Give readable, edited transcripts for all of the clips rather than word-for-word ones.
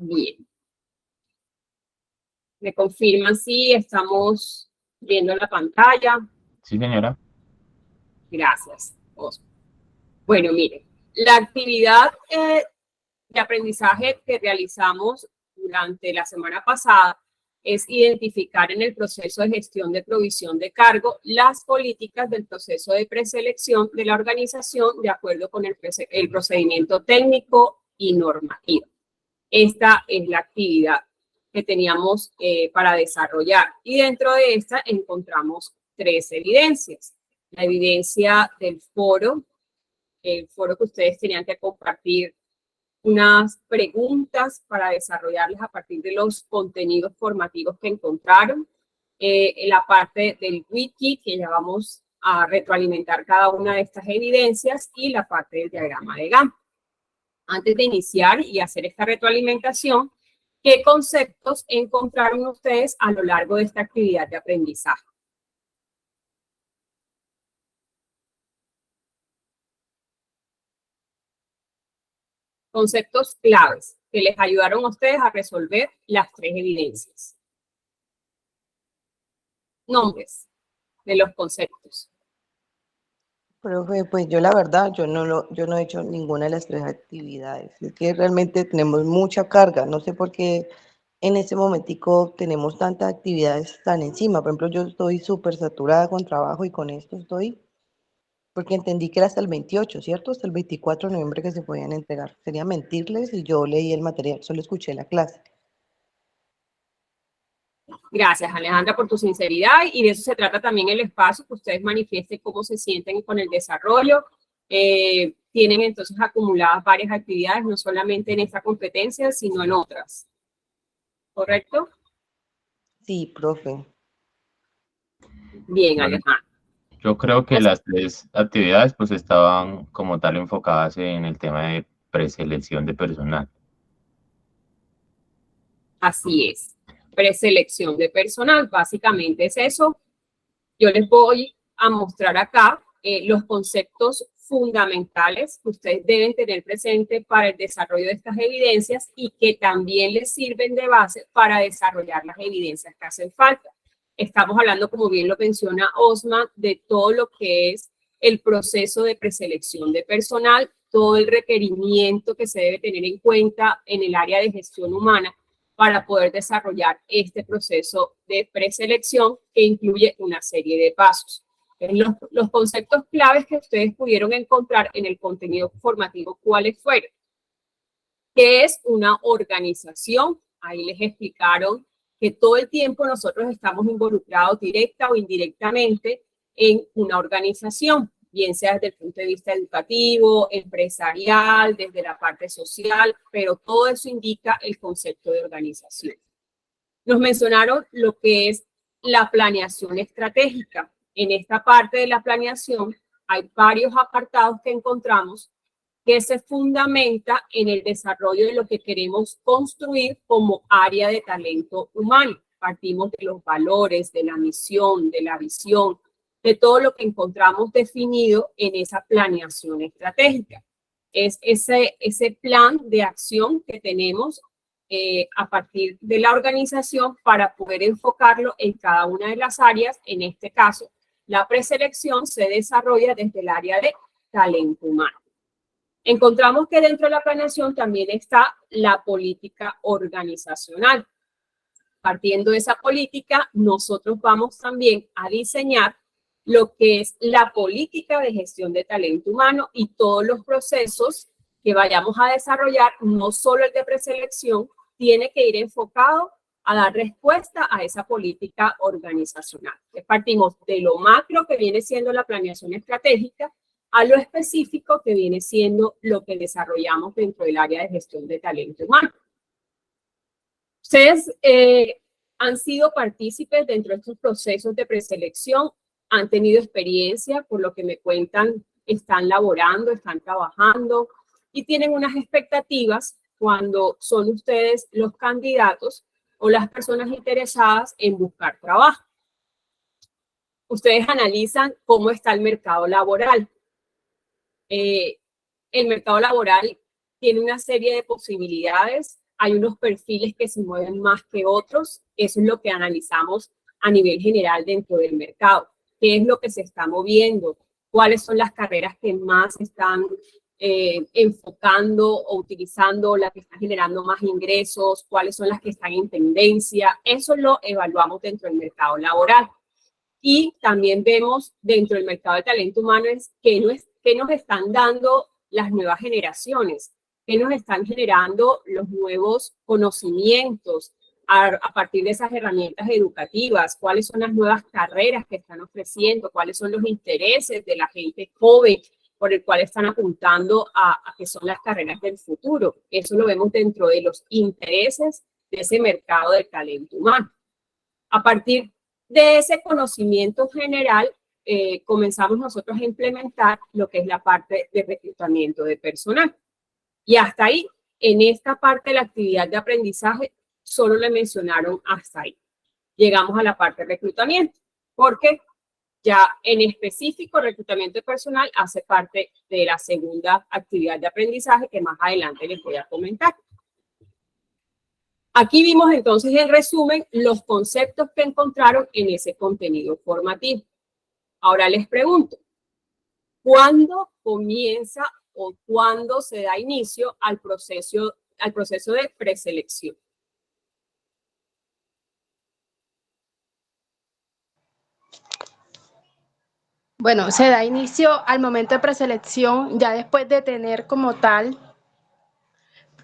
Bien. ¿Me confirman si estamos viendo la pantalla? Sí, señora. Gracias, Oscar. Bueno, miren, la actividad de aprendizaje que realizamos durante la semana pasada es identificar en el proceso de gestión de provisión de cargo las políticas del proceso de preselección de la organización de acuerdo con el procedimiento técnico y normativo. Esta es la actividad que teníamos para desarrollar y dentro de esta encontramos 3 evidencias. La evidencia del foro, el foro que ustedes tenían que compartir unas preguntas para desarrollarles a partir de los contenidos formativos que encontraron. La parte del wiki, que ya vamos a retroalimentar cada una de estas evidencias, y la parte del diagrama de Gantt. Antes de iniciar y hacer esta retroalimentación, ¿qué conceptos encontraron ustedes a lo largo de esta actividad de aprendizaje? Conceptos claves que les ayudaron a ustedes a resolver las 3 evidencias. Nombres de los conceptos. Profe, pues yo la verdad, yo no he hecho ninguna de las 3 actividades. Es que realmente tenemos mucha carga. No sé por qué en este momentico tenemos tantas actividades tan encima. Por ejemplo, yo estoy súper saturada con trabajo y con esto estoy, porque entendí que era hasta el 28, ¿cierto? Hasta el 24 de noviembre que se podían entregar. Sería mentirles y yo leí el material, solo escuché la clase. Gracias, Alejandra, por tu sinceridad, y de eso se trata también el espacio, que ustedes manifiesten cómo se sienten con el desarrollo. Tienen entonces acumuladas varias actividades, no solamente en esta competencia, sino en otras. ¿Correcto? Sí, profe. Bien, Bueno, Alejandra. yo creo que las 3 actividades pues estaban como tal enfocadas en el tema de preselección de personal. Así es. Preselección de personal, básicamente es eso. Yo les voy a mostrar acá los conceptos fundamentales que ustedes deben tener presente para el desarrollo de estas evidencias y que también les sirven de base para desarrollar las evidencias que hacen falta. Estamos hablando, como bien lo menciona Osma, de todo lo que es el proceso de preselección de personal, todo el requerimiento que se debe tener en cuenta en el área de gestión humana para poder desarrollar este proceso de preselección que incluye una serie de pasos. Los conceptos claves que ustedes pudieron encontrar en el contenido formativo, ¿cuáles fueron? ¿Qué es una organización? Ahí les explicaron que todo el tiempo nosotros estamos involucrados directa o indirectamente en una organización, bien sea desde el punto de vista educativo, empresarial, desde la parte social, pero todo eso indica el concepto de organización. Nos mencionaron lo que es la planeación estratégica. En esta parte de la planeación hay varios apartados que encontramos que se fundamenta en el desarrollo de lo que queremos construir como área de talento humano. Partimos de los valores, de la misión, de la visión, de todo lo que encontramos definido en esa planeación estratégica. Es ese plan de acción que tenemos a partir de la organización para poder enfocarlo en cada una de las áreas. En este caso, la preselección se desarrolla desde el área de talento humano. Encontramos que dentro de la planeación también está la política organizacional. Partiendo de esa política, nosotros vamos también a diseñar lo que es la política de gestión de talento humano y todos los procesos que vayamos a desarrollar, no solo el de preselección, tiene que ir enfocado a dar respuesta a esa política organizacional. Partimos de lo macro que viene siendo la planeación estratégica a lo específico que viene siendo lo que desarrollamos dentro del área de gestión de talento humano. Ustedes han sido partícipes dentro de estos procesos de preselección, han tenido experiencia, por lo que me cuentan, están laborando, están trabajando y tienen unas expectativas cuando son ustedes los candidatos o las personas interesadas en buscar trabajo. Ustedes analizan cómo está el mercado laboral. El mercado laboral tiene una serie de posibilidades. hay unos perfiles que se mueven más que otros. Eso es lo que analizamos a nivel general dentro del mercado. ¿Qué es lo que se está moviendo? ¿Cuáles son las carreras que más están enfocando o utilizando, las que están generando más ingresos? ¿Cuáles son las que están en tendencia? Eso lo evaluamos dentro del mercado laboral. Y también vemos dentro del mercado de talento humano qué nos están dando las nuevas generaciones, qué nos están generando los nuevos conocimientos a partir de esas herramientas educativas, cuáles son las nuevas carreras que están ofreciendo, cuáles son los intereses de la gente joven por el cual están apuntando a que son las carreras del futuro. Eso lo vemos dentro de los intereses de ese mercado del talento humano. A partir de ese conocimiento general, comenzamos nosotros a implementar lo que es la parte de reclutamiento de personal. Y hasta ahí, en esta parte de la actividad de aprendizaje, solo le mencionaron hasta ahí. Llegamos a la parte de reclutamiento, porque ya en específico reclutamiento de personal hace parte de la segunda actividad de aprendizaje que más adelante les voy a comentar. Aquí vimos entonces en resumen los conceptos que encontraron en ese contenido formativo. Ahora les pregunto, ¿cuándo comienza o cuándo se da inicio al proceso de preselección? Bueno, se da inicio al momento de preselección ya después de tener como tal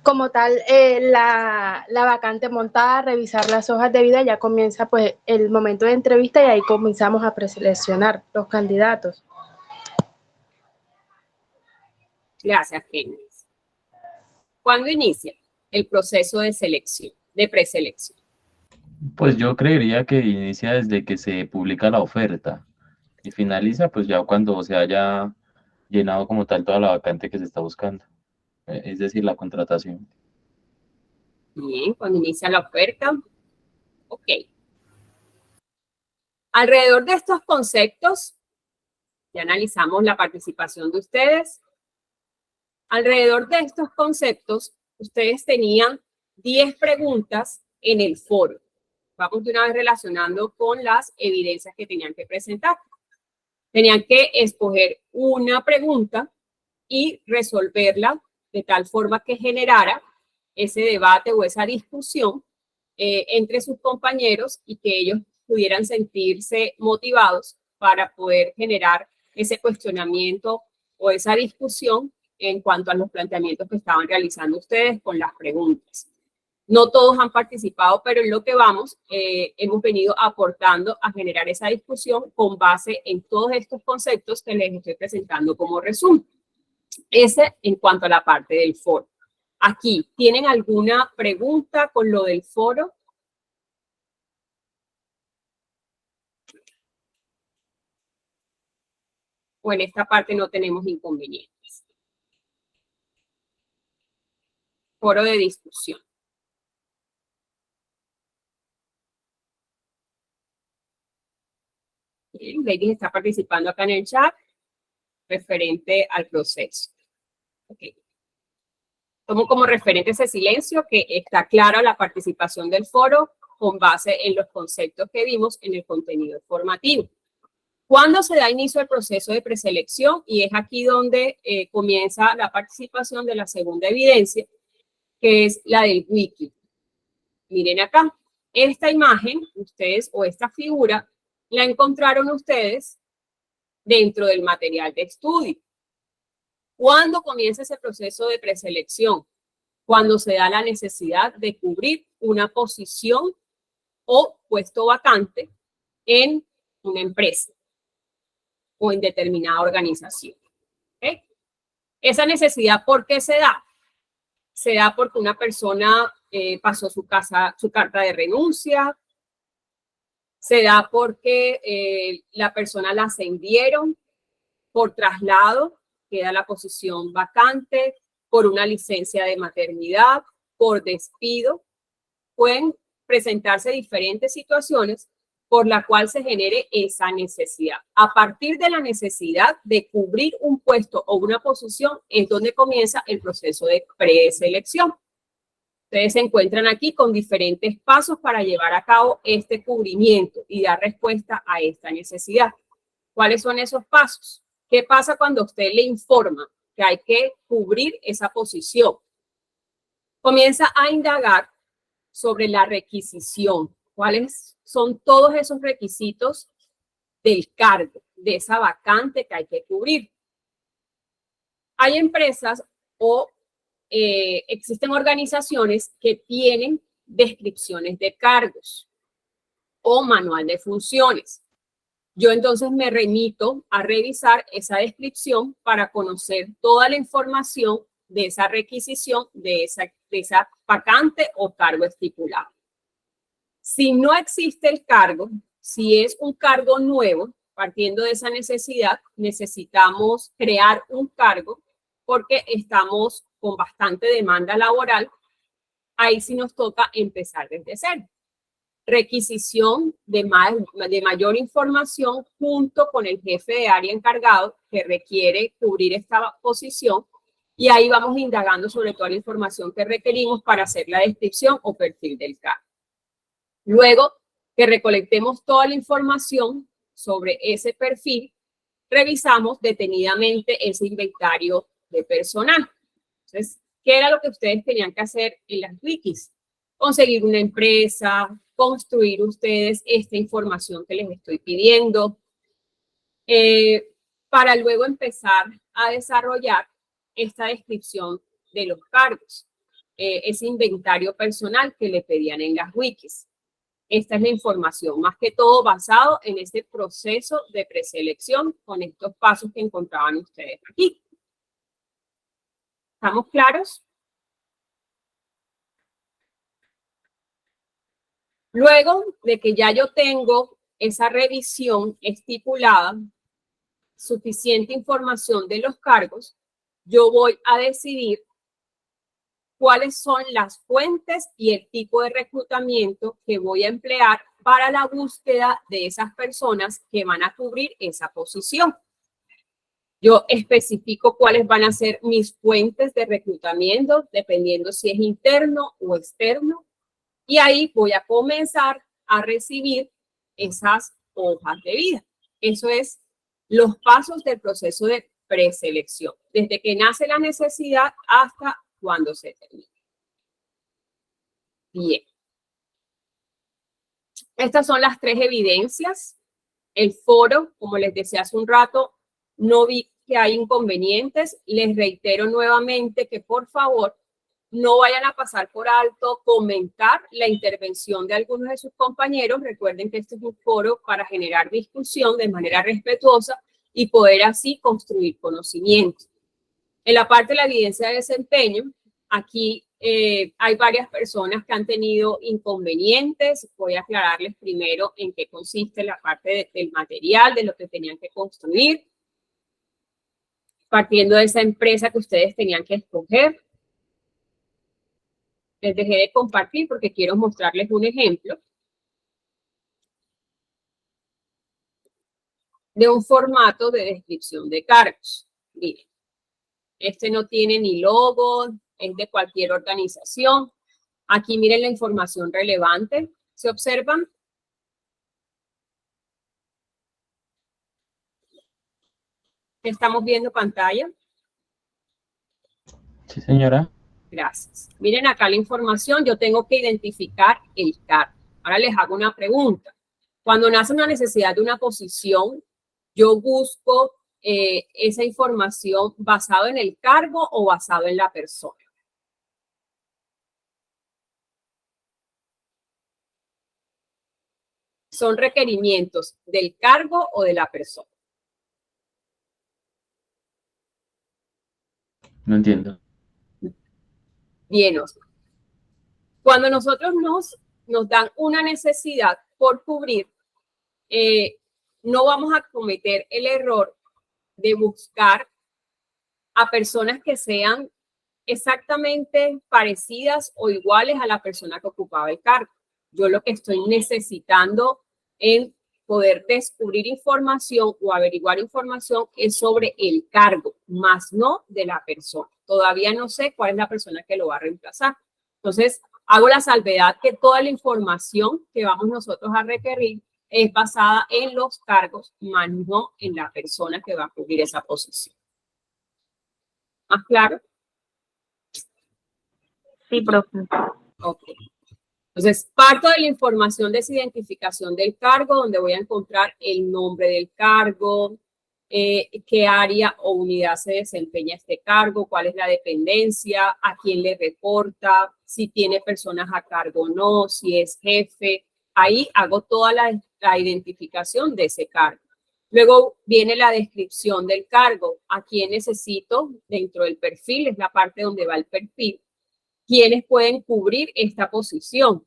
la vacante montada, revisar las hojas de vida, ya comienza pues el momento de entrevista y ahí comenzamos a preseleccionar los candidatos. Gracias, Génesis. ¿Cuándo inicia el proceso de selección, de preselección? Pues yo creería que inicia desde que se publica la oferta y finaliza pues ya cuando se haya llenado como tal toda la vacante que se está buscando, es decir, la contratación. Bien, cuando inicia la oferta. Ok. Alrededor de estos conceptos, ya analizamos la participación de ustedes. Alrededor de estos conceptos, ustedes tenían 10 preguntas en el foro. Vamos de una vez relacionando con las evidencias que tenían que presentar. Tenían que escoger una pregunta y resolverla de tal forma que generara ese debate o esa discusión entre sus compañeros y que ellos pudieran sentirse motivados para poder generar ese cuestionamiento o esa discusión en cuanto a los planteamientos que estaban realizando ustedes con las preguntas. No todos han participado, pero en lo que vamos, hemos venido aportando a generar esa discusión con base en todos estos conceptos que les estoy presentando como resumen. Ese en cuanto a la parte del foro. Aquí, ¿tienen alguna pregunta con lo del foro? O en esta parte no tenemos inconvenientes. Foro de discusión. Bien, Lady está participando acá en el chat referente al proceso. Okay. Tomo como referente ese silencio que está clara la participación del foro con base en los conceptos que vimos en el contenido formativo. ¿Cuándo se da inicio al proceso de preselección? Y es aquí donde comienza la participación de la segunda evidencia, que es la del wiki. Miren acá, esta imagen, ustedes, o esta figura, la encontraron ustedes dentro del material de estudio. ¿Cuándo comienza ese proceso de preselección? Cuando se da la necesidad de cubrir una posición o puesto vacante en una empresa o en determinada organización. ¿Okay? Esa necesidad, ¿por qué se da? Se da porque una persona pasó su carta de renuncia, se da porque la persona la ascendieron por traslado, queda la posición vacante, por una licencia de maternidad, por despido. Pueden presentarse diferentes situaciones por la cual se genere esa necesidad. A partir de la necesidad de cubrir un puesto o una posición es donde comienza el proceso de preselección. Ustedes se encuentran aquí con diferentes pasos para llevar a cabo este cubrimiento y dar respuesta a esta necesidad. ¿Cuáles son esos pasos? ¿Qué pasa cuando usted le informa que hay que cubrir esa posición? Comienza a indagar sobre la requisición. ¿Cuáles son todos esos requisitos del cargo, de esa vacante que hay que cubrir? Hay empresas o existen organizaciones que tienen descripciones de cargos o manual de funciones. Yo entonces me remito a revisar esa descripción para conocer toda la información de esa requisición, de esa vacante o cargo estipulado. Si no existe el cargo, si es un cargo nuevo, partiendo de esa necesidad, necesitamos crear un cargo porque estamos con bastante demanda laboral. Ahí sí nos toca empezar desde cero. Requisición de mayor información junto con el jefe de área encargado que requiere cubrir esta posición, y ahí vamos indagando sobre toda la información que requerimos para hacer la descripción o perfil del cargo. Luego que recolectemos toda la información sobre ese perfil, revisamos detenidamente ese inventario de personal. Entonces, ¿qué era lo que ustedes tenían que hacer en las wikis? Conseguir una empresa, construir ustedes esta información que les estoy pidiendo, para luego empezar a desarrollar esta descripción de los cargos, ese inventario personal que le pedían en las wikis. Esta es la información, más que todo basado en este proceso de preselección con estos pasos que encontraban ustedes aquí. ¿Estamos claros? Luego de que ya yo tengo esa revisión estipulada, suficiente información de los cargos, yo voy a decidir cuáles son las fuentes y el tipo de reclutamiento que voy a emplear para la búsqueda de esas personas que van a cubrir esa posición. Yo especifico cuáles van a ser mis fuentes de reclutamiento, dependiendo si es interno o externo. Y ahí voy a comenzar a recibir esas hojas de vida. Eso es los pasos del proceso de preselección, desde que nace la necesidad hasta cuando se termina. Bien. Estas son las 3 evidencias. El foro, como les decía hace un rato, no vi que hay inconvenientes. Les reitero nuevamente que por favor no vayan a pasar por alto, comentar la intervención de algunos de sus compañeros. Recuerden que este es un foro para generar discusión de manera respetuosa y poder así construir conocimiento. En la parte de la evidencia de desempeño, aquí hay varias personas que han tenido inconvenientes. Voy a aclararles primero en qué consiste la parte del material, de lo que tenían que construir, partiendo de esa empresa que ustedes tenían que escoger. Les dejé de compartir porque quiero mostrarles un ejemplo de un formato de descripción de cargos. Miren, este no tiene ni logo, es de cualquier organización. Aquí miren la información relevante. ¿Se observan? ¿Estamos viendo pantalla? Sí, señora. Gracias. Miren acá la información. Yo tengo que identificar el cargo. Ahora les hago una pregunta. Cuando nace una necesidad de una posición, yo busco esa información basado en el cargo o basado en la persona. ¿Son requerimientos del cargo o de la persona? No entiendo. Bien, Oscar. Cuando nosotros nos dan una necesidad por cubrir, no vamos a cometer el error de buscar a personas que sean exactamente parecidas o iguales a la persona que ocupaba el cargo. Yo lo que estoy necesitando en poder descubrir información o averiguar información es sobre el cargo, más no de la persona. Todavía no sé cuál es la persona que lo va a reemplazar. Entonces, hago la salvedad que toda la información que vamos nosotros a requerir es basada en los cargos, más no en la persona que va a cubrir esa posición. ¿Más claro? Sí, profe. Ok. Entonces, parto de la información de esa identificación del cargo, donde voy a encontrar el nombre del cargo, qué área o unidad se desempeña este cargo, cuál es la dependencia, a quién le reporta, si tiene personas a cargo o no, si es jefe. Ahí hago toda la identificación de ese cargo. Luego viene la descripción del cargo, a quién necesito dentro del perfil, es la parte donde va el perfil. ¿Quiénes pueden cubrir esta posición?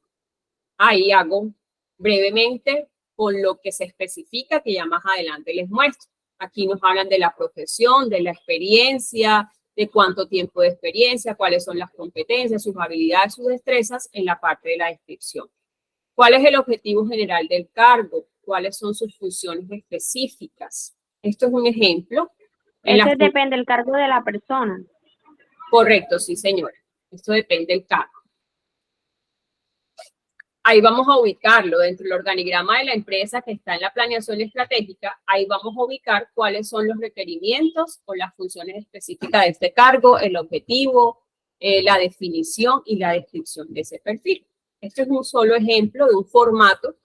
Ahí hago brevemente con lo que se especifica, que ya más adelante les muestro. Aquí nos hablan de la profesión, de la experiencia, de cuánto tiempo de experiencia, cuáles son las competencias, sus habilidades, sus destrezas en la parte de la descripción. ¿Cuál es el objetivo general del cargo? ¿Cuáles son sus funciones específicas? Esto es un ejemplo. Ese depende del cargo de la persona. Correcto, sí, señora. Esto depende del cargo. Ahí vamos a ubicarlo dentro del organigrama de la empresa que está en la planeación estratégica. Ahí vamos a ubicar cuáles son los requerimientos o las funciones específicas de este cargo, el objetivo, la definición y la descripción de ese perfil. Este es un solo ejemplo de un formato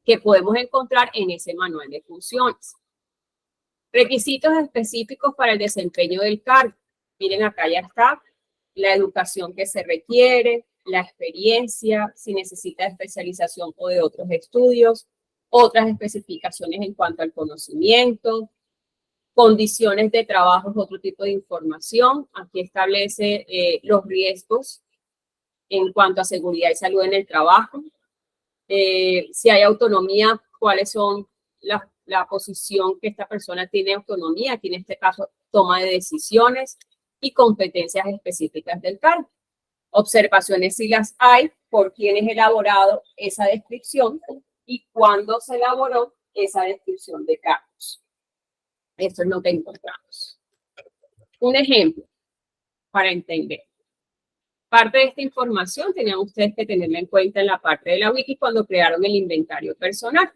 que podemos encontrar en ese manual de funciones. Requisitos específicos para el desempeño del cargo. Miren, acá ya está la educación que se requiere, la experiencia, si necesita especialización o de otros estudios, otras especificaciones en cuanto al conocimiento, condiciones de trabajo es otro tipo de información. Aquí establece los riesgos en cuanto a seguridad y salud en el trabajo. Si hay autonomía, cuáles son la posición que esta persona tiene autonomía, aquí en este caso toma de decisiones y competencias específicas del cargo. Observaciones si las hay, por quién es elaborado esa descripción y cuándo se elaboró esa descripción de cargos. Esto es lo que encontramos. Un ejemplo para entender. Parte de esta información tenían ustedes que tenerla en cuenta en la parte de la wiki cuando crearon el inventario personal.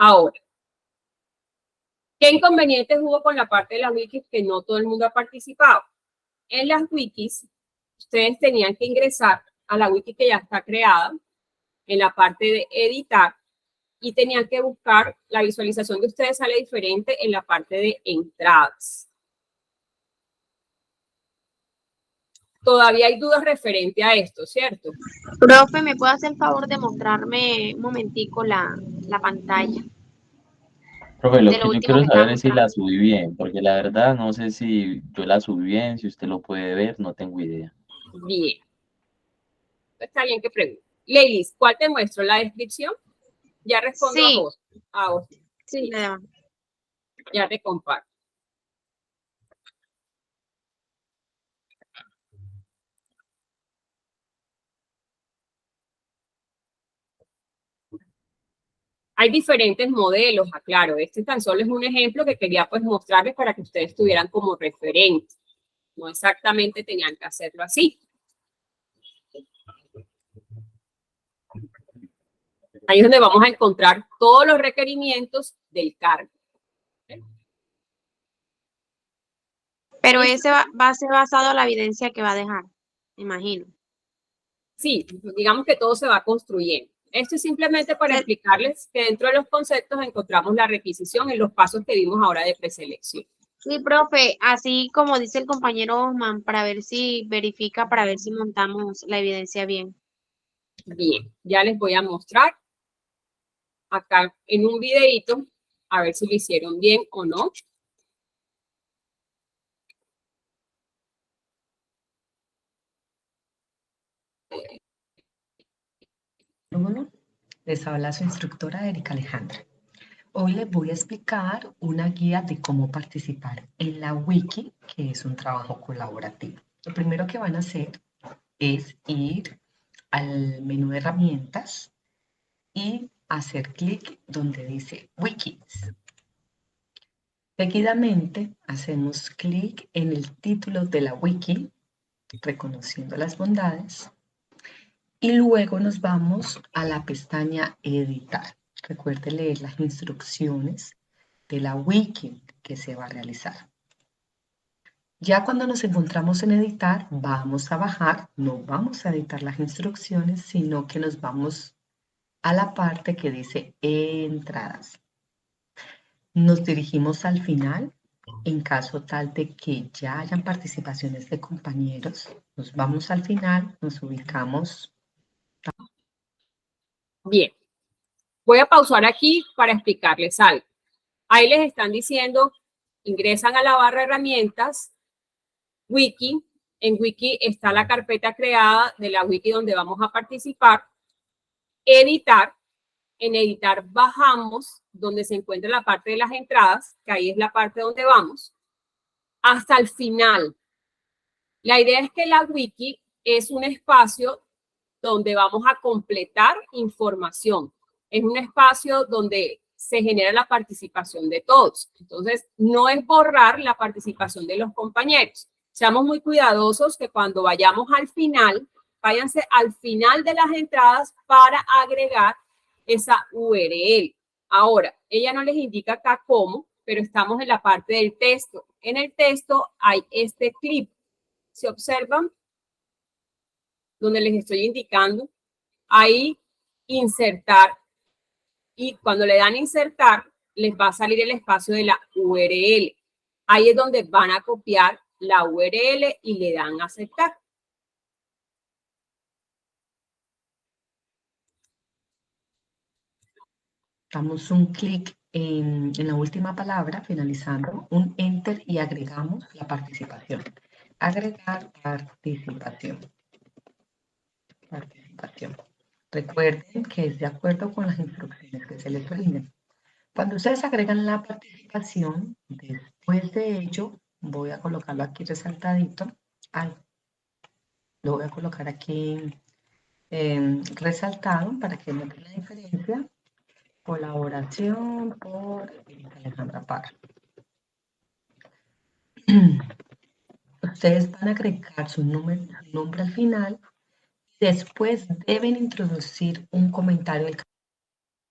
Ahora, ¿qué inconvenientes hubo con la parte de las wikis que no todo el mundo ha participado? En las wikis, ustedes tenían que ingresar a la wiki que ya está creada, en la parte de editar, y tenían que buscar, la visualización de ustedes sale diferente en la parte de entradas. Todavía hay dudas referente a esto, ¿cierto? Profe, ¿me puede hacer el favor de mostrarme un momentico la pantalla? Profe, lo De que lo yo último quiero que estaba saber es si la mostrando. subí bien, porque la verdad no sé si yo la subí bien, si usted lo puede ver, no tengo idea. Bien. Está bien que pregunte. Leilis, ¿cuál te muestro? ¿La descripción? Ya respondo Sí. a vos. Sí, Ya te comparto. Hay diferentes modelos, aclaro. Este tan solo es un ejemplo que quería pues mostrarles para que ustedes tuvieran como referente. No exactamente tenían que hacerlo así. Ahí es donde vamos a encontrar todos los requerimientos del cargo. Pero ese va a ser basado en la evidencia que va a dejar, me imagino. Sí, digamos que todo se va construyendo. Esto es simplemente para explicarles que dentro de los conceptos encontramos la requisición en los pasos que vimos ahora de preselección. Sí, profe, así como dice el compañero Osman, para ver si verifica, para ver si montamos la evidencia bien. Bien, ya les voy a mostrar acá en un videito, a ver si lo hicieron bien o no. Les habla su instructora Erika Alejandra. Hoy les voy a explicar una guía de cómo participar en la wiki, que es un trabajo colaborativo. Lo primero que van a hacer es ir al menú de herramientas y hacer clic donde dice wikis. Seguidamente, hacemos clic en el título de la wiki, reconociendo las bondades, y luego nos vamos a la pestaña Editar. Recuerde leer las instrucciones de la wiki que se va a realizar. Ya cuando nos encontramos en editar, vamos a bajar, no vamos a editar las instrucciones, sino que nos vamos a la parte que dice entradas. Nos dirigimos al final, en caso tal de que ya hayan participaciones de compañeros, nos vamos al final, nos ubicamos. Bien, voy a pausar aquí para explicarles algo. Ahí les están diciendo, ingresan a la barra de herramientas, wiki. En wiki está la carpeta creada de la wiki donde vamos a participar. Editar. En editar bajamos donde se encuentra la parte de las entradas, que ahí es la parte donde vamos, hasta el final. La idea es que la wiki es un espacio donde vamos a completar información. Es un espacio donde se genera la participación de todos. Entonces, no es borrar la participación de los compañeros. Seamos muy cuidadosos que cuando vayamos al final, váyanse al final de las entradas para agregar esa URL. Ahora, ella no les indica acá cómo, pero estamos en la parte del texto. En el texto hay este clip. ¿Se observan? Donde les estoy indicando, ahí insertar, y cuando le dan insertar, les va a salir el espacio de la URL. Ahí es donde van a copiar la URL y le dan a aceptar. Damos un clic en la última palabra, finalizando, un enter y agregamos la participación. Agregar participación. Participación. Recuerden que es de acuerdo con las instrucciones que se les brinden. Cuando ustedes agregan la participación, después de ello, voy a colocarlo aquí resaltadito. Lo voy a colocar aquí resaltado para que noten la diferencia. Colaboración por Alejandra Parra. Ustedes van a agregar su nombre al final. Después deben introducir un comentario del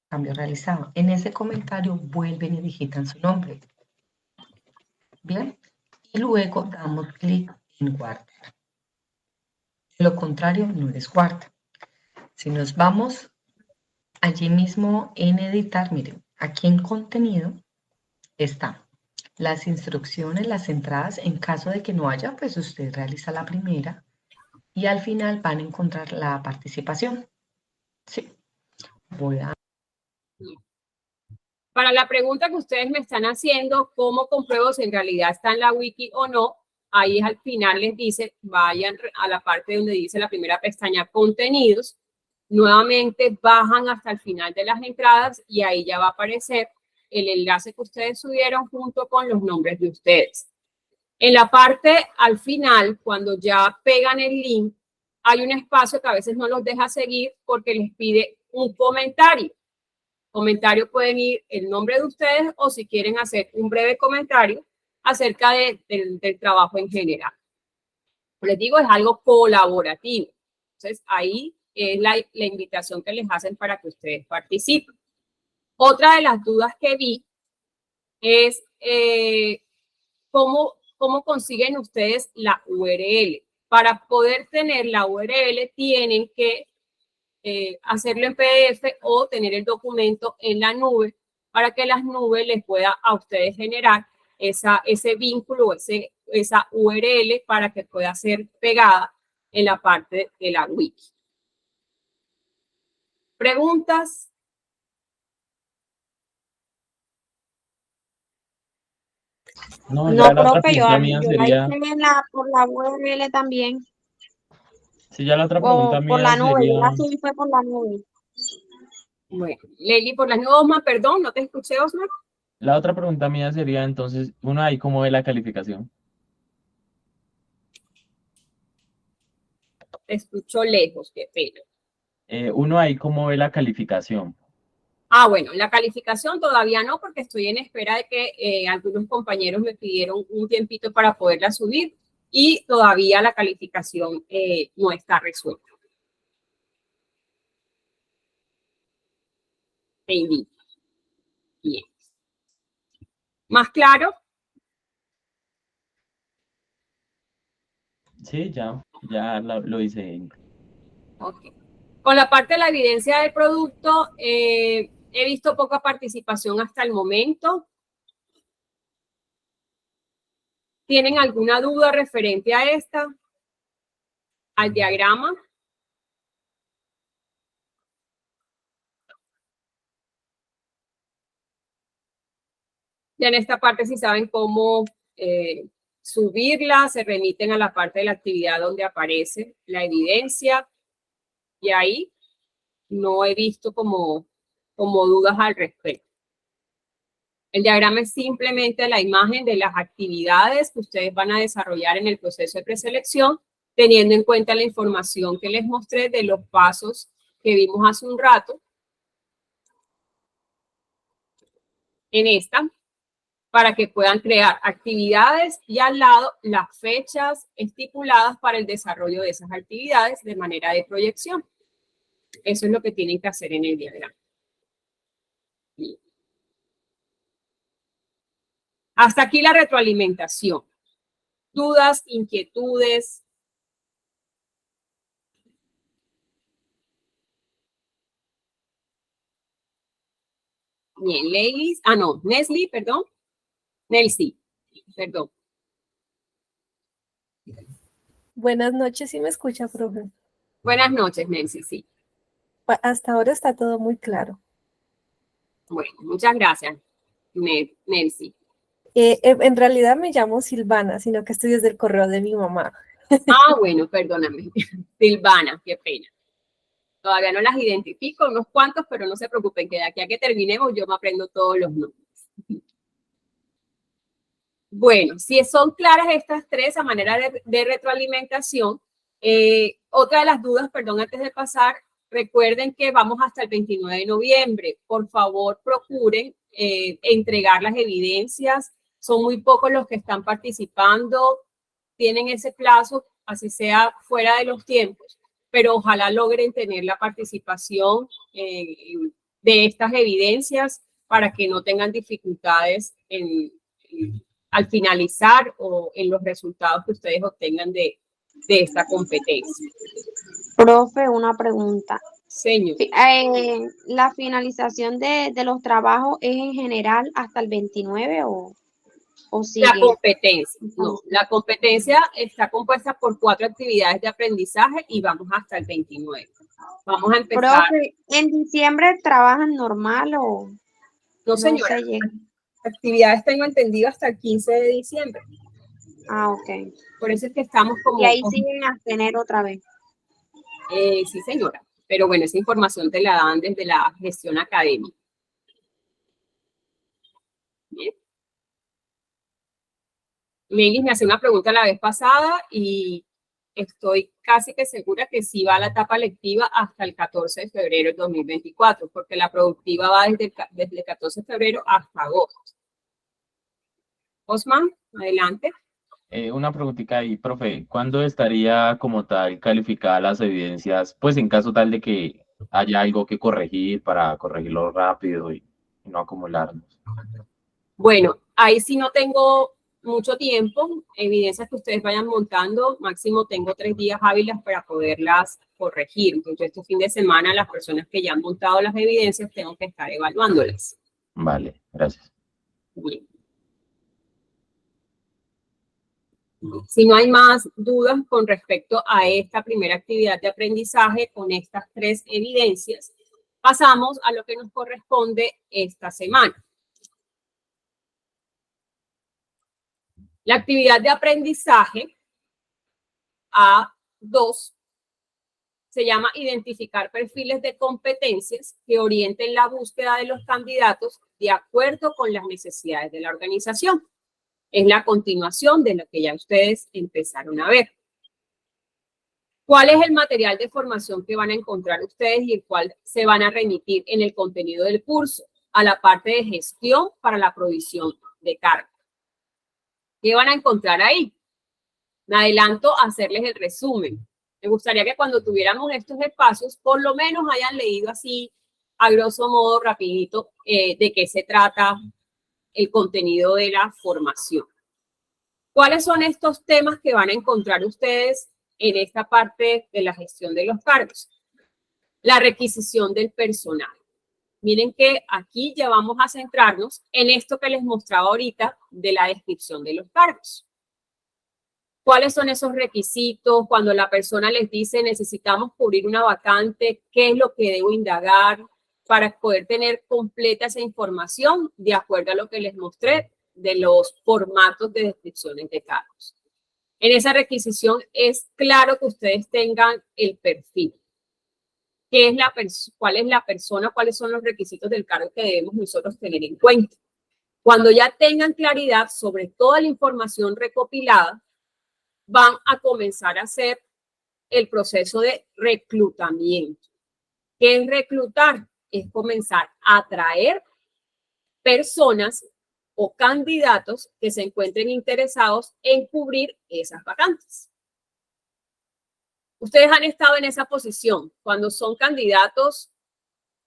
cambio realizado. En ese comentario vuelven y digitan su nombre. Bien. Y luego damos clic en guardar. De lo contrario, no les guarda. Si nos vamos allí mismo en editar, miren, aquí en contenido está las instrucciones, las entradas. En caso de que no haya, pues usted realiza la primera y al final van a encontrar la participación. Sí, voy a... Para la pregunta que ustedes me están haciendo, ¿cómo compruebo si en realidad está en la wiki o no? Ahí al final les dice, vayan a la parte donde dice la primera pestaña, contenidos. Nuevamente bajan hasta el final de las entradas y ahí ya va a aparecer el enlace que ustedes subieron junto con los nombres de ustedes. En la parte al final, cuando ya pegan el link, hay un espacio que a veces no los deja seguir porque les pide un comentario. Comentario pueden ir el nombre de ustedes o si quieren hacer un breve comentario acerca del trabajo en general. Les digo, es algo colaborativo. Entonces, ahí es la invitación que les hacen para que ustedes participen. Otra de las dudas que vi es cómo consiguen ustedes la URL. Para poder tener la URL tienen que hacerlo en PDF o tener el documento en la nube para que las nubes les pueda a ustedes generar ese vínculo, esa URL para que pueda ser pegada en la parte de la wiki. ¿Preguntas? No, No, ya la otra profe, yo, pregunta mía yo la hice sería, por la URL también. si ya la otra pregunta O por mía la nube, yo la sería, subí fue por la nube. Bueno, Lely, por las nubes, Osma, perdón, no te escuché, Osma. la otra pregunta mía sería entonces, uno ahí cómo ve la calificación. Te escucho lejos, qué pena. Uno ahí cómo ve la calificación. Bueno, la calificación todavía no, porque estoy en espera de que algunos compañeros me pidieron un tiempito para poderla subir y todavía la calificación no está resuelta. Te invito. Bien. ¿Más claro? Sí, ya lo hice. Ok. Con la parte de la evidencia del producto, he visto poca participación hasta el momento. ¿Tienen alguna duda referente a esta? ¿Al diagrama? Ya en esta parte, si saben cómo subirla, se remiten a la parte de la actividad donde aparece la evidencia. Y ahí no he visto como dudas al respecto. El diagrama es simplemente la imagen de las actividades que ustedes van a desarrollar en el proceso de preselección, teniendo en cuenta la información que les mostré de los pasos que vimos hace un rato en esta, para que puedan crear actividades y al lado las fechas estipuladas para el desarrollo de esas actividades de manera de proyección. Eso es lo que tienen que hacer en el diagrama. Bien. Hasta aquí la retroalimentación. ¿Dudas, inquietudes? Bien, Leilis. No, Nesli, perdón. Nelsi, perdón. Buenas noches, ¿sí me escucha, profe? Buenas noches, Nelsi, sí. Hasta ahora está todo muy claro. Bueno, muchas gracias, Nelsi. En realidad me llamo Silvana, sino que estoy desde el correo de mi mamá. Bueno, perdóname. Silvana, qué pena. Todavía no las identifico, unos cuantos, pero no se preocupen, que de aquí a que terminemos yo me aprendo todos los nombres. Bueno, si son claras estas tres a manera de retroalimentación, otra de las dudas, perdón, antes de pasar, recuerden que vamos hasta el 29 de noviembre. Por favor, procuren entregar las evidencias. Son muy pocos los que están participando, tienen ese plazo, así sea fuera de los tiempos, pero ojalá logren tener la participación de estas evidencias para que no tengan dificultades al finalizar o en los resultados que ustedes obtengan de esta competencia. Profe, una pregunta. Señor. ¿La finalización de los trabajos es en general hasta el 29 o sigue? La competencia. No, la competencia está compuesta por 4 actividades de aprendizaje y vamos hasta el 29. Vamos a empezar. Profe, ¿en diciembre trabajan normal o no señora? se llega? Actividades tengo entendido hasta el 15 de diciembre. Ok. Por eso es que estamos como... Y ahí siguen hasta enero otra vez. Sí, señora. Pero bueno, esa información te la dan desde la gestión académica. Bien. Melis me hacía una pregunta la vez pasada y estoy casi que segura que sí va a la etapa lectiva hasta el 14 de febrero del 2024, porque la productiva va desde el 14 de febrero hasta agosto. Osman, adelante. Una preguntita ahí, profe, ¿cuándo estaría como tal calificadas las evidencias, pues en caso tal de que haya algo que corregir para corregirlo rápido y no acumularnos? Bueno, ahí sí no tengo mucho tiempo, evidencias que ustedes vayan montando, máximo tengo 3 días hábiles para poderlas corregir. Entonces, este fin de semana, las personas que ya han montado las evidencias, tengo que estar evaluándolas. Vale, gracias. Bien. Si no hay más dudas con respecto a esta primera actividad de aprendizaje con estas 3 evidencias, pasamos a lo que nos corresponde esta semana. La actividad de aprendizaje A2 se llama identificar perfiles de competencias que orienten la búsqueda de los candidatos de acuerdo con las necesidades de la organización. Es la continuación de lo que ya ustedes empezaron a ver. ¿Cuál es el material de formación que van a encontrar ustedes y el cual se van a remitir en el contenido del curso? A la parte de gestión para la provisión de carga. ¿Qué van a encontrar ahí? Me adelanto a hacerles el resumen. Me gustaría que cuando tuviéramos estos espacios, por lo menos hayan leído así, a grosso modo, rapidito, de qué se trata el contenido de la formación. ¿Cuáles son estos temas que van a encontrar ustedes en esta parte de la gestión de los cargos? La requisición del personal. Miren que aquí ya vamos a centrarnos en esto que les mostraba ahorita de la descripción de los cargos. ¿Cuáles son esos requisitos? Cuando la persona les dice necesitamos cubrir una vacante, ¿qué es lo que debo indagar para poder tener completa esa información de acuerdo a lo que les mostré de los formatos de descripciones de cargos? En esa requisición es claro que ustedes tengan el perfil. ¿Qué es cuál es la persona? ¿Cuáles son los requisitos del cargo que debemos nosotros tener en cuenta? Cuando ya tengan claridad sobre toda la información recopilada, van a comenzar a hacer el proceso de reclutamiento. ¿Qué es reclutar? Es comenzar a atraer personas o candidatos que se encuentren interesados en cubrir esas vacantes. Ustedes han estado en esa posición. Cuando son candidatos,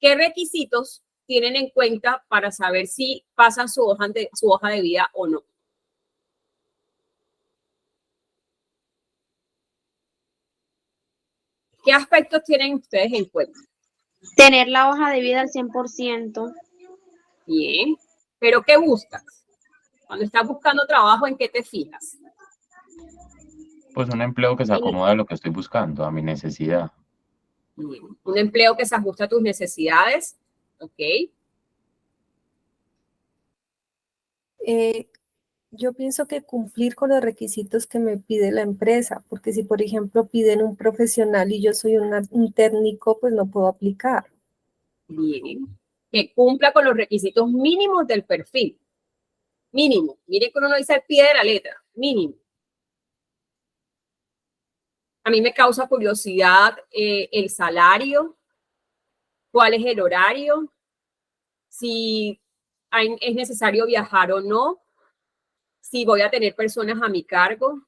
¿qué requisitos tienen en cuenta para saber si pasan su hoja de vida o no? ¿Qué aspectos tienen ustedes en cuenta? Tener la hoja de vida al 100%. Bien, pero ¿qué buscas? Cuando estás buscando trabajo, ¿en qué te fijas? Pues un empleo que se acomoda a lo que estoy buscando, a mi necesidad. Bien. Un empleo que se ajusta a tus necesidades. Ok. Yo pienso que cumplir con los requisitos que me pide la empresa, porque si, por ejemplo, piden un profesional y yo soy un técnico, pues no puedo aplicar. Bien. Que cumpla con los requisitos mínimos del perfil. Mínimo. Miren que uno no dice al pie de la letra. Mínimo. A mí me causa curiosidad el salario, cuál es el horario, si es necesario viajar o no, si voy a tener personas a mi cargo,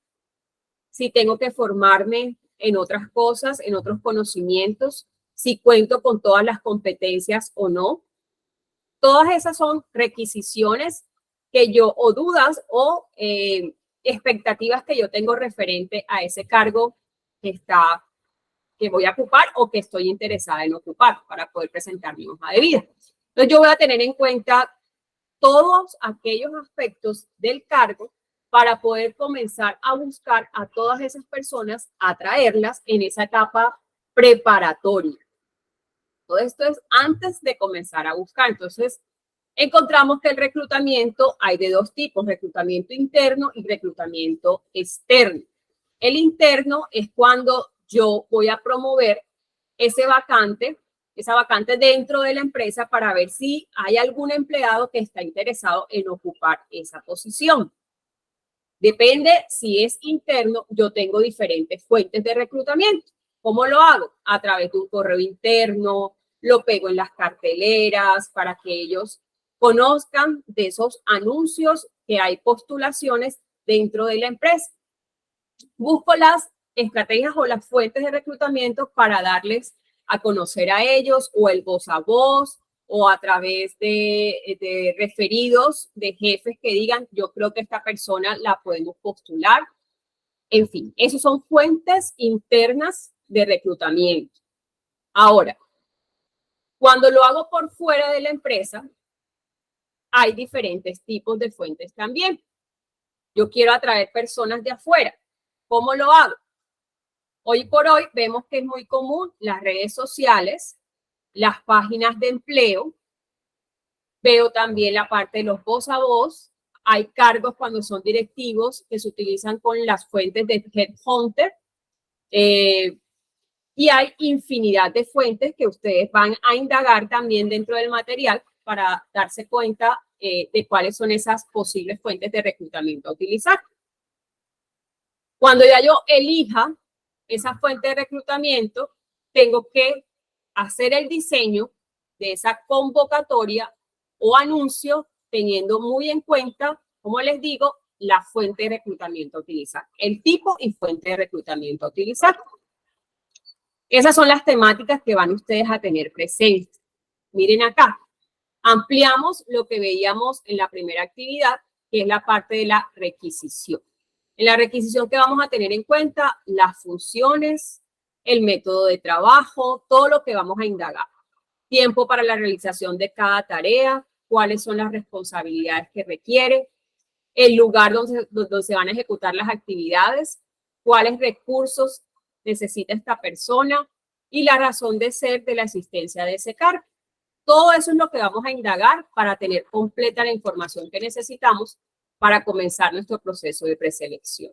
si tengo que formarme en otras cosas, en otros conocimientos, si cuento con todas las competencias o no. Todas esas son requisiciones que yo, o dudas o expectativas que yo tengo referente a ese cargo que voy a ocupar o que estoy interesada en ocupar para poder presentar mi hoja de vida. Entonces yo voy a tener en cuenta todos aquellos aspectos del cargo para poder comenzar a buscar a todas esas personas, atraerlas en esa etapa preparatoria. Todo esto es antes de comenzar a buscar. Entonces, encontramos que el reclutamiento hay de dos tipos, reclutamiento interno y reclutamiento externo. El interno es cuando yo voy a promover esa vacante dentro de la empresa para ver si hay algún empleado que está interesado en ocupar esa posición. Depende si es interno, yo tengo diferentes fuentes de reclutamiento. ¿Cómo lo hago? A través de un correo interno, lo pego en las carteleras para que ellos conozcan de esos anuncios que hay postulaciones dentro de la empresa. Busco las estrategias o las fuentes de reclutamiento para darles a conocer a ellos o el voz a voz o a través de referidos de jefes que digan, yo creo que esta persona la podemos postular. En fin, esas son fuentes internas de reclutamiento. Ahora, cuando lo hago por fuera de la empresa, hay diferentes tipos de fuentes también. Yo quiero atraer personas de afuera. ¿Cómo lo hago? Hoy por hoy vemos que es muy común las redes sociales, las páginas de empleo. Veo también la parte de los voz a voz. Hay cargos cuando son directivos que se utilizan con las fuentes de Headhunter. Y hay infinidad de fuentes que ustedes van a indagar también dentro del material para darse cuenta de cuáles son esas posibles fuentes de reclutamiento a utilizar. Cuando ya yo elija esa fuente de reclutamiento, tengo que hacer el diseño de esa convocatoria o anuncio teniendo muy en cuenta, como les digo, la fuente de reclutamiento a utilizar, el tipo y fuente de reclutamiento a utilizar. Esas son las temáticas que van ustedes a tener presentes. Miren acá, ampliamos lo que veíamos en la primera actividad, que es la parte de la requisición. En la requisición, ¿qué vamos a tener en cuenta? Las funciones, el método de trabajo, todo lo que vamos a indagar. Tiempo para la realización de cada tarea, cuáles son las responsabilidades que requiere, el lugar donde se van a ejecutar las actividades, cuáles recursos necesita esta persona y la razón de ser de la asistencia de ese cargo. Todo eso es lo que vamos a indagar para tener completa la información que necesitamos para comenzar nuestro proceso de preselección.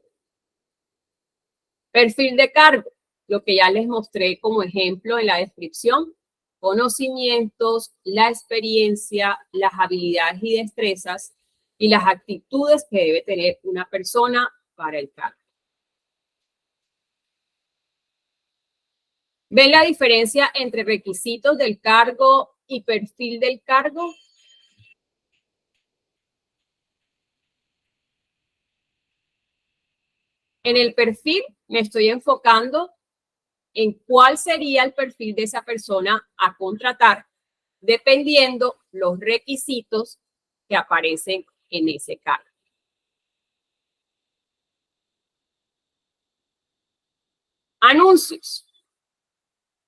Perfil de cargo, lo que ya les mostré como ejemplo en la descripción, conocimientos, la experiencia, las habilidades y destrezas y las actitudes que debe tener una persona para el cargo. ¿Ven la diferencia entre requisitos del cargo y perfil del cargo? En el perfil me estoy enfocando en cuál sería el perfil de esa persona a contratar, dependiendo los requisitos que aparecen en ese cargo. Anuncios.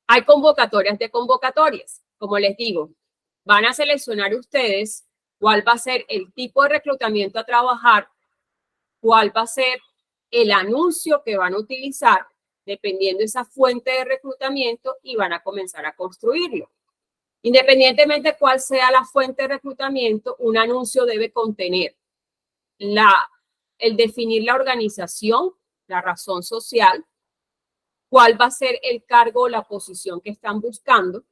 Hay convocatorias de convocatorias. Como les digo, van a seleccionar ustedes cuál va a ser el tipo de reclutamiento a trabajar, cuál va a ser el anuncio que van a utilizar, dependiendo de esa fuente de reclutamiento, y van a comenzar a construirlo. Independientemente de cuál sea la fuente de reclutamiento, un anuncio debe contener el definir la organización, la razón social, cuál va a ser el cargo o la posición que están buscando,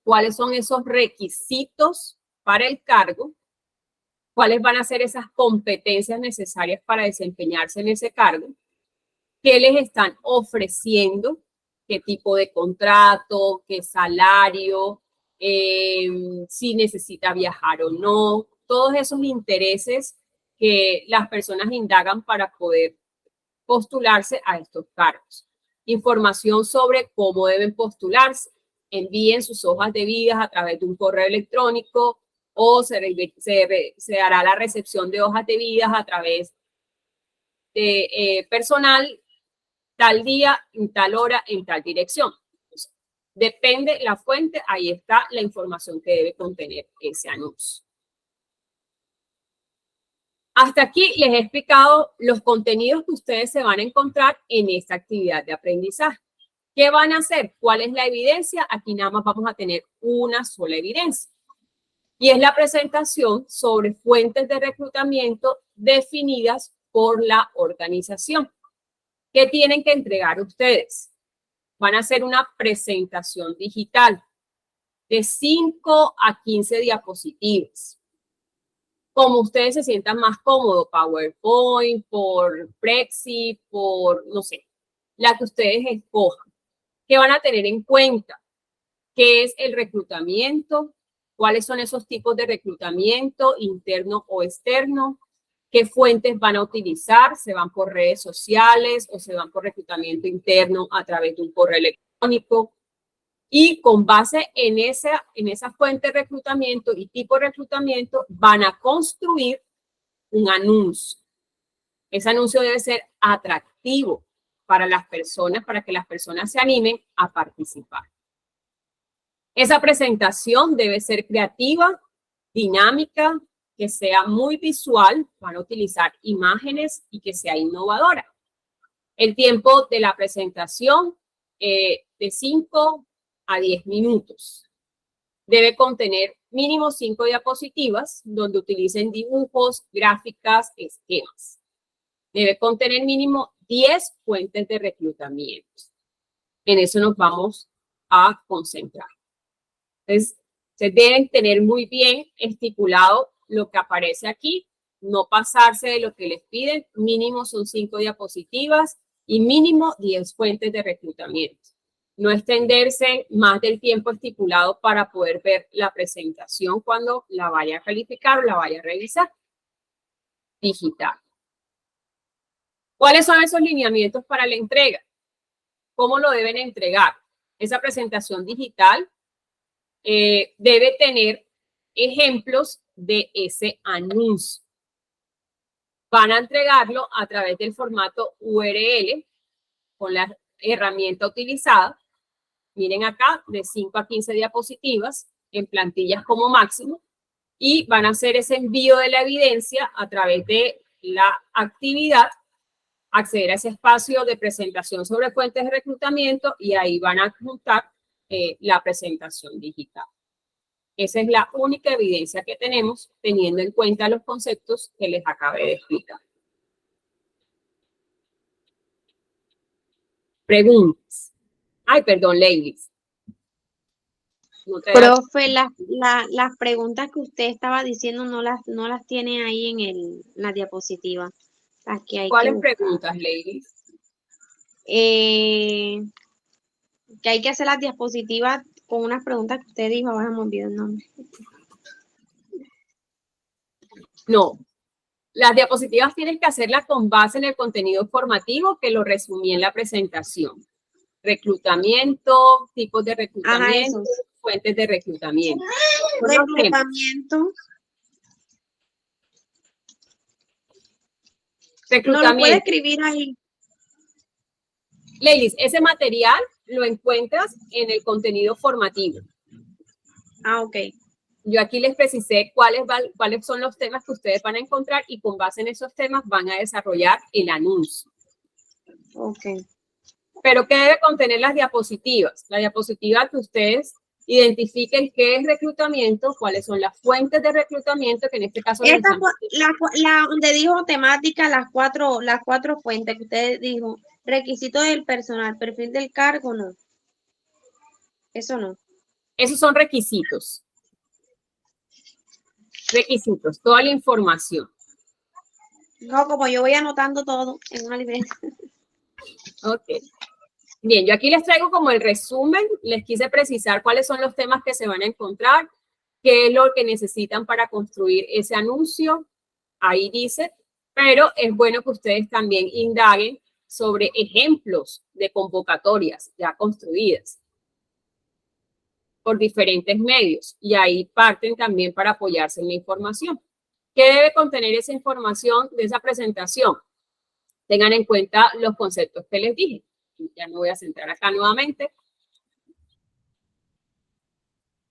cuáles son esos requisitos para el cargo, cuáles van a ser esas competencias necesarias para desempeñarse en ese cargo, qué les están ofreciendo, qué tipo de contrato, qué salario, si necesita viajar o no, todos esos intereses que las personas indagan para poder postularse a estos cargos. Información sobre cómo deben postularse. Envíen sus hojas de vida a través de un correo electrónico o se hará la recepción de hojas de vida a través de personal tal día, en tal hora, en tal dirección. Entonces, depende la fuente, ahí está la información que debe contener ese anuncio. Hasta aquí les he explicado los contenidos que ustedes se van a encontrar en esta actividad de aprendizaje. ¿Qué van a hacer? ¿Cuál es la evidencia? Aquí nada más vamos a tener una sola evidencia. Y es la presentación sobre fuentes de reclutamiento definidas por la organización. ¿Qué tienen que entregar ustedes? Van a hacer una presentación digital de 5 a 15 diapositivas. Como ustedes se sientan más cómodos, PowerPoint, por Prezi, por, no sé, la que ustedes escojan. ¿Qué van a tener en cuenta? ¿Qué es el reclutamiento? ¿Cuáles son esos tipos de reclutamiento, interno o externo? ¿Qué fuentes van a utilizar? ¿Se van por redes sociales o se van por reclutamiento interno a través de un correo electrónico? Y con base en esa fuente de reclutamiento y tipo de reclutamiento van a construir un anuncio. Ese anuncio debe ser atractivo para las personas, para que las personas se animen a participar. Esa presentación debe ser creativa, dinámica, que sea muy visual, van a utilizar imágenes y que sea innovadora. El tiempo de la presentación de 5 a 10 minutos. Debe contener mínimo 5 diapositivas donde utilicen dibujos, gráficas, esquemas. Debe contener mínimo 10 fuentes de reclutamiento. En eso nos vamos a concentrar. Entonces, se deben tener muy bien estipulado lo que aparece aquí, no pasarse de lo que les piden, mínimo son 5 diapositivas y mínimo 10 fuentes de reclutamiento. No extenderse más del tiempo estipulado para poder ver la presentación cuando la vaya a calificar o la vaya a revisar. Digital. ¿Cuáles son esos lineamientos para la entrega? ¿Cómo lo deben entregar? Esa presentación digital debe tener ejemplos de ese anuncio. Van a entregarlo a través del formato URL con la herramienta utilizada. Miren acá, de 5 a 15 diapositivas en plantillas como máximo, y van a hacer ese envío de la evidencia a través de la actividad, acceder a ese espacio de presentación sobre fuentes de reclutamiento y ahí van a adjuntar la presentación digital. Esa es la única evidencia que tenemos teniendo en cuenta los conceptos que les acabé de explicar. Preguntas. Ay, perdón, ladies. No te da- Profe, las preguntas que usted estaba diciendo no las tiene ahí en la diapositiva. Las que hay que ¿Cuáles buscar. preguntas, ladies? Que hay que hacer las diapositivas con unas preguntas que usted dijo, ahora me olvidó el nombre. No. Las diapositivas tienes que hacerlas con base en el contenido formativo que lo resumí en la presentación. Reclutamiento, tipos de reclutamiento, esos. fuentes de reclutamiento. Son los temas. Reclutamiento. ¿No lo puede Reclutamiento. escribir ahí? Ladies, ese material lo encuentras en el contenido formativo. Ok. Yo aquí les precisé cuáles son los temas que ustedes van a encontrar y con base en esos temas van a desarrollar el anuncio. Ok. Pero ¿qué debe contener las diapositivas? La diapositiva que ustedes identifiquen qué es reclutamiento, cuáles son las fuentes de reclutamiento, que en este caso La donde dijo temática, las cuatro fuentes que usted dijo, requisitos del personal, perfil del cargo, no. Eso no. esos son requisitos. Requisitos, toda la información. No, como yo voy anotando todo en una libreta. Ok. Bien, yo aquí les traigo como el resumen, les quise precisar cuáles son los temas que se van a encontrar, qué es lo que necesitan para construir ese anuncio, ahí dice, pero es bueno que ustedes también indaguen sobre ejemplos de convocatorias ya construidas por diferentes medios y ahí parten también para apoyarse en la información. ¿Qué debe contener esa información de esa presentación? Tengan en cuenta los conceptos que les dije. Ya me voy a centrar acá nuevamente.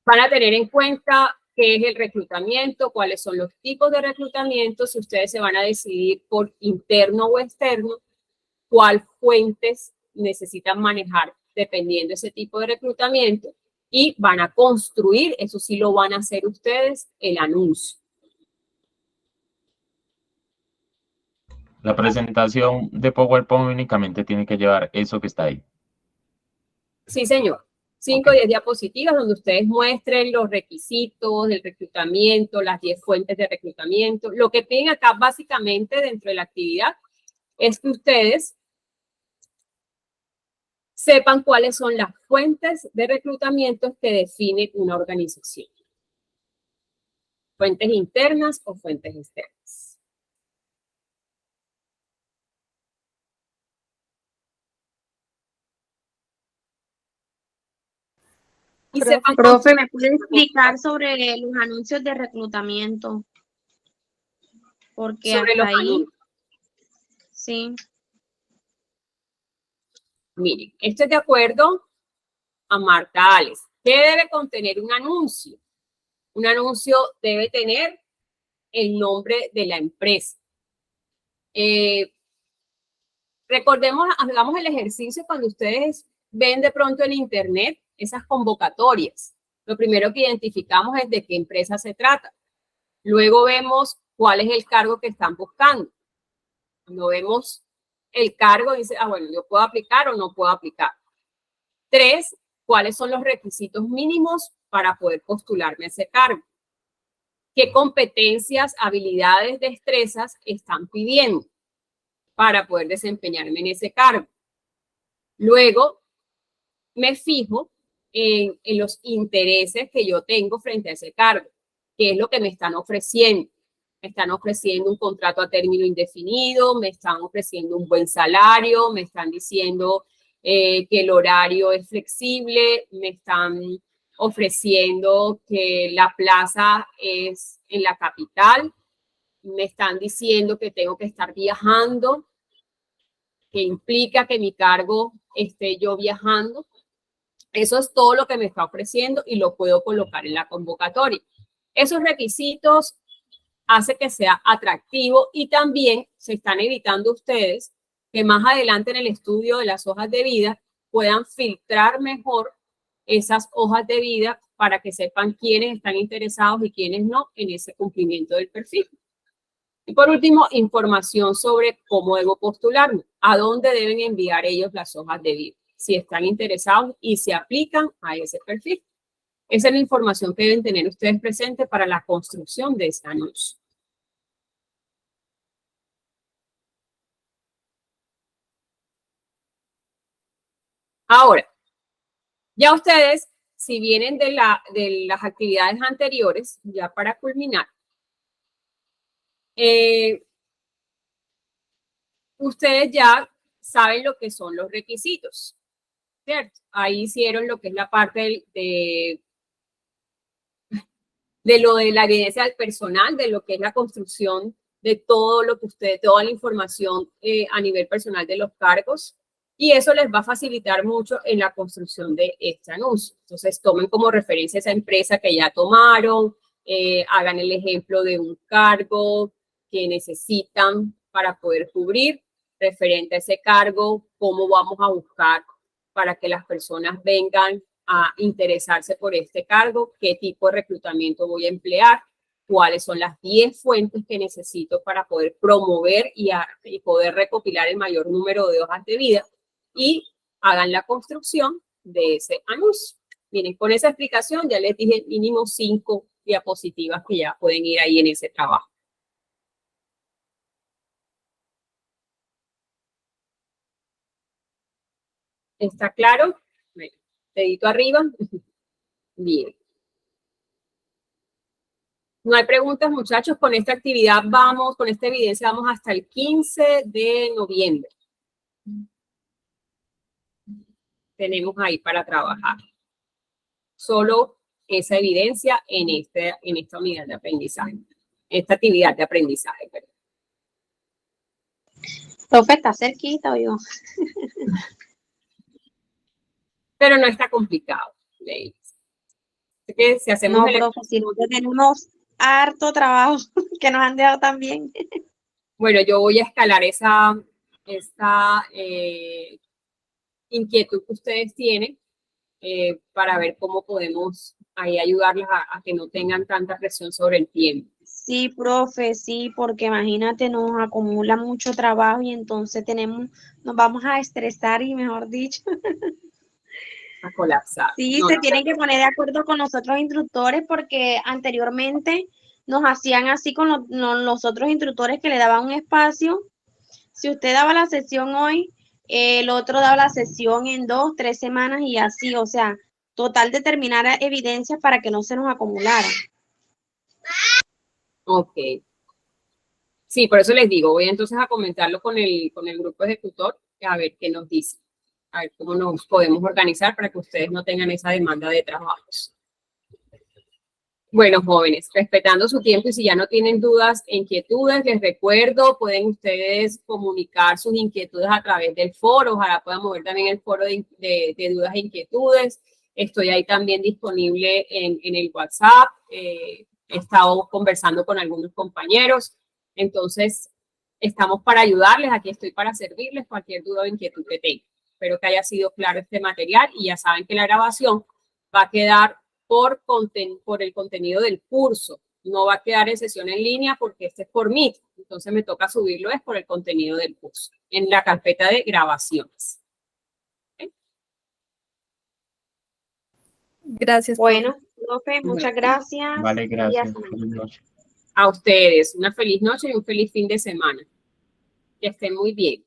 Van a tener en cuenta qué es el reclutamiento, cuáles son los tipos de reclutamiento, si ustedes se van a decidir por interno o externo, cuál fuentes necesitan manejar dependiendo de ese tipo de reclutamiento y van a construir, eso sí lo van a hacer ustedes, el anuncio. La presentación de PowerPoint únicamente tiene que llevar eso que está ahí. Sí, señor. 5 o 10 diapositivas donde ustedes muestren los requisitos del reclutamiento, las 10 fuentes de reclutamiento. Lo que piden acá básicamente dentro de la actividad es que ustedes sepan cuáles son las fuentes de reclutamiento que define una organización. Fuentes internas o fuentes externas. Y Profe, ¿me puede explicar sobre los anuncios de reclutamiento? Porque sobre hasta los ahí, anuncios. sí. Miren, esto es de acuerdo a Marta Ales. ¿Qué debe contener un anuncio? Un anuncio debe tener el nombre de la empresa. Recordemos, hagamos el ejercicio cuando ustedes ven de pronto en internet esas convocatorias. Lo primero que identificamos es de qué empresa se trata. Luego vemos cuál es el cargo que están buscando. Cuando vemos el cargo, dice, bueno, yo puedo aplicar o no puedo aplicar. 3, ¿cuáles son los requisitos mínimos para poder postularme a ese cargo? ¿Qué competencias, habilidades, destrezas están pidiendo? para poder desempeñarme en ese cargo. Luego, me fijo en los intereses que yo tengo frente a ese cargo, qué es lo que me están ofreciendo. Me están ofreciendo un contrato a término indefinido, me están ofreciendo un buen salario, me están diciendo que el horario es flexible, me están ofreciendo que la plaza es en la capital, me están diciendo que tengo que estar viajando, que implica que mi cargo esté yo viajando. Eso es todo lo que me está ofreciendo y lo puedo colocar en la convocatoria. Esos requisitos hace que sea atractivo y también se están evitando ustedes que más adelante en el estudio de las hojas de vida puedan filtrar mejor esas hojas de vida para que sepan quiénes están interesados y quiénes no en ese cumplimiento del perfil. Y por último, información sobre cómo debo postularme, a dónde deben enviar ellos las hojas de vida, si están interesados y se aplican a ese perfil. Esa es la información que deben tener ustedes presente para la construcción de este anuncio. Ahora, ya ustedes, si vienen de las actividades anteriores, ya para culminar, ustedes ya saben lo que son los requisitos, ¿cierto? Ahí hicieron lo que es la parte de lo de la evidencia del personal, de lo que es la construcción de todo lo que ustedes, toda la información a nivel personal de los cargos. Y eso les va a facilitar mucho en la construcción de este anuncio. Entonces, tomen como referencia esa empresa que ya tomaron, hagan el ejemplo de un cargo que necesitan para poder cubrir referente a ese cargo, cómo vamos a buscar para que las personas vengan a interesarse por este cargo, qué tipo de reclutamiento voy a emplear, cuáles son las 10 fuentes que necesito para poder promover y poder recopilar el mayor número de hojas de vida y hagan la construcción de ese anuncio. Miren, con esa explicación ya les dije mínimo 5 diapositivas que ya pueden ir ahí en ese trabajo. ¿Está claro? Bueno, dedito arriba. Bien. No hay preguntas, muchachos. Con esta actividad vamos, con esta evidencia vamos hasta el 15 de noviembre. Tenemos ahí para trabajar. Solo esa evidencia en esta unidad de aprendizaje, esta actividad de aprendizaje. Perdón. Profe, está cerquita, oigo. Pero no está complicado. Que si hacemos No, profe, sino que tenemos harto trabajo que nos han dejado también. Bueno, yo voy a escalar esta inquietud que ustedes tienen para ver cómo podemos ahí ayudarles a que no tengan tanta presión sobre el tiempo. Sí, profe, sí, porque imagínate, nos acumula mucho trabajo y entonces nos vamos a estresar y mejor dicho. A colapsar. Sí, se tienen que poner de acuerdo con nosotros instructores porque anteriormente nos hacían así con los otros instructores que le daban un espacio. Si usted daba la sesión hoy, el otro daba la sesión en 2, 3 semanas y así, o sea, total de terminar evidencias para que no se nos acumulara. Ok. Sí, por eso les digo, voy entonces a comentarlo con el grupo ejecutor, a ver qué nos dice. A ver cómo nos podemos organizar para que ustedes no tengan esa demanda de trabajos. Bueno, jóvenes, respetando su tiempo y si ya no tienen dudas, inquietudes, les recuerdo, pueden ustedes comunicar sus inquietudes a través del foro, ojalá puedan mover también el foro de dudas e inquietudes. Estoy ahí también disponible en el WhatsApp, he estado conversando con algunos compañeros, entonces estamos para ayudarles, aquí estoy para servirles cualquier duda o inquietud que tengan. Espero que haya sido claro este material y ya saben que la grabación va a quedar por el contenido del curso. No va a quedar en sesión en línea porque este es por Meet. Entonces me toca subirlo es por el contenido del curso en la carpeta de grabaciones. ¿Okay? Gracias. Bueno, profe, muchas gracias. Vale, gracias. Buenas noches. A ustedes, una feliz noche y un feliz fin de semana. Que estén muy bien.